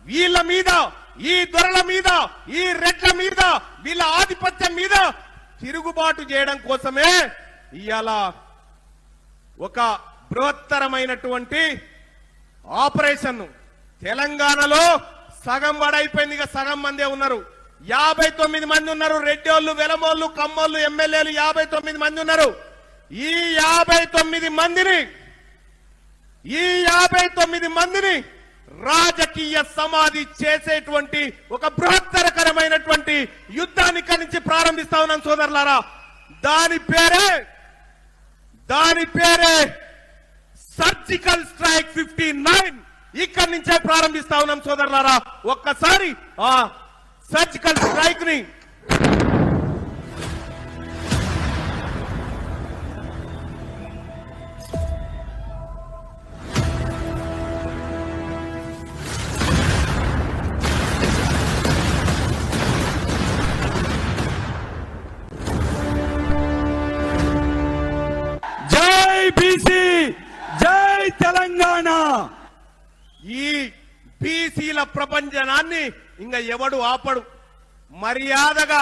వీళ్ళ మీద, ఈ దొరల మీద, ఈ రెడ్ల మీద, వీళ్ళ ఆధిపత్యం మీద తిరుగుబాటు చేయడం కోసమే ఇవాళ ఒక బృహత్తరమైనటువంటి ఆపరేషన్ తెలంగాణలో సగం వడైపోయింది. ఇక సగం మందే ఉన్నారు. 59 మంది ఉన్నారు. రెడ్డోళ్ళు, వెలమోళ్ళు, కమ్మోళ్ళు ఎమ్మెల్యేలు 59 మంది ఉన్నారు. ఈ 59 మందిని రాజకీయ సమాధి చేసేటువంటి ఒక బృహత్తరకరమైనటువంటి యుద్ధాన్ని ఇక్కడి నుంచి ప్రారంభిస్తా ఉన్నాం సోదరులారా. దాని పేరే సర్జికల్ స్ట్రైక్ 59 ఇక్కడి నుంచే ప్రారంభిస్తా ఉన్నాం సోదరులారా. ఒక్కసారి ఆ సర్జికల్ స్ట్రైక్ ని బీసీ జై తెలంగాణ. ఈ బీసీల ప్రపంచనాన్ని ఇంకా ఎవడు ఆపడు. మర్యాదగా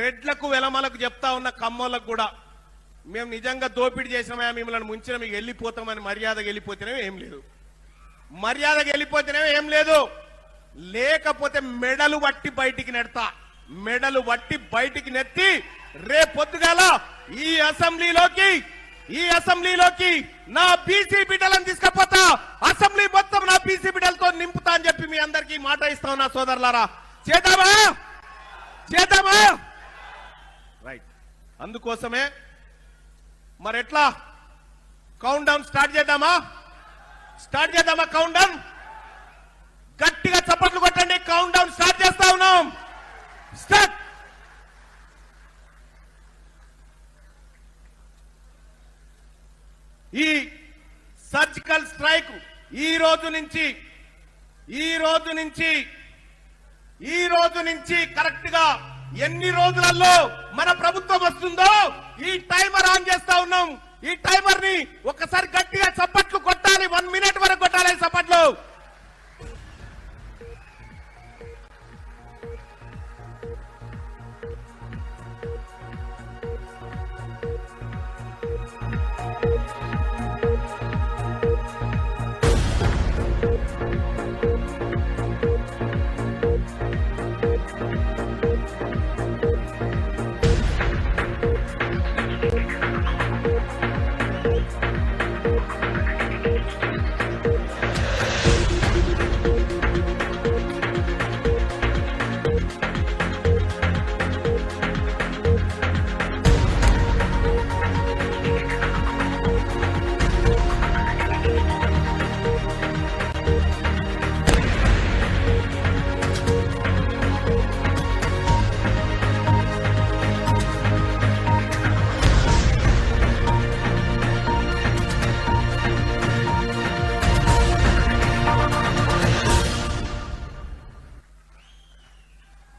రెడ్లకు వెలమలకు చెప్తా ఉన్న కమ్మోళ్ళకు కూడా మేము నిజంగా దోపిడీ చేసినామా, మిమ్మల్ని ముంచిన మీకు వెళ్ళిపోతామని మర్యాదగా వెళ్ళిపోతేనే ఏం లేదు. మర్యాదగా వెళ్ళిపోతేనే ఏం లేదు. లేకపోతే మెడలు వట్టి బయటికి నెడతా. మెడలు వట్టి బయటికి నెత్తి రేపొద్దుగాల ఈ అసెంబ్లీలోకి నా బీసీ బిడ్డలను తీసుకపోతా. అసెంబ్లీ మొత్తం నా బీసీ బిడ్డలతో నింపుతా అని చెప్పి మీ అందరికీ మాట ఇస్తా ఉన్నా సోదరులారా. చేద్దామా రైట్. అందుకోసమే మరి ఎట్లా కౌంట్ డౌన్ స్టార్ట్ చేద్దామా? కౌంట్ డౌన్ గట్టిగా చప్పట్లు కొట్టండి. కౌంట్ డౌన్ స్టార్ట్ చేస్తా ఉన్నాం. స్టార్ట్. ఈ సర్జికల్ స్ట్రైక్ ఈ రోజు నుంచి కరెక్ట్ గా ఎన్ని రోజులలో మన ప్రభుత్వం వస్తుందో ఈ టైమర్ ఆన్ చేస్తా ఉన్నాం. ఈ టైమర్ ని ఒకసారి గట్టిగా చప్పట్లు కొట్టాలి. 1 మినిట్ వరకు కొట్టాలి చప్పట్లు.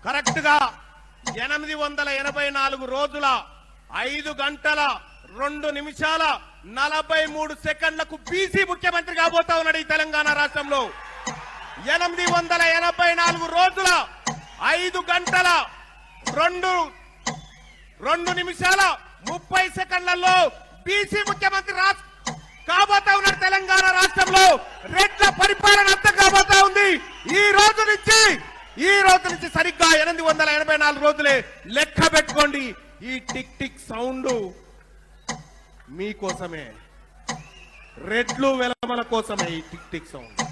కరెక్ట్ గా 884 రోజుల 5 గంటల 2 నిమిషాల 43 సెకండ్లకు బీసీ ముఖ్యమంత్రి కాబోతా ఉన్నాడు ఈ తెలంగాణ రాష్ట్రంలో. 884 రోజుల 5 గంటల 2 నిమిషాల 30 సెకండ్లలో బీసీ ముఖ్యమంత్రి కాబోతా ఉన్నాడు తెలంగాణ రాష్ట్రంలో. రెడ్ల పరిపాలన అంతా కాబోతా ఉంది. ఈ రోజు నుంచి సరిగ్గా 884 రోజులే లెక్క పెట్టుకోండి. ఈ టిక్ టిక్ సౌండ్ మీకోసమే, రెడ్లు వెలమల కోసమే ఈ టిక్ టిక్ సౌండ్.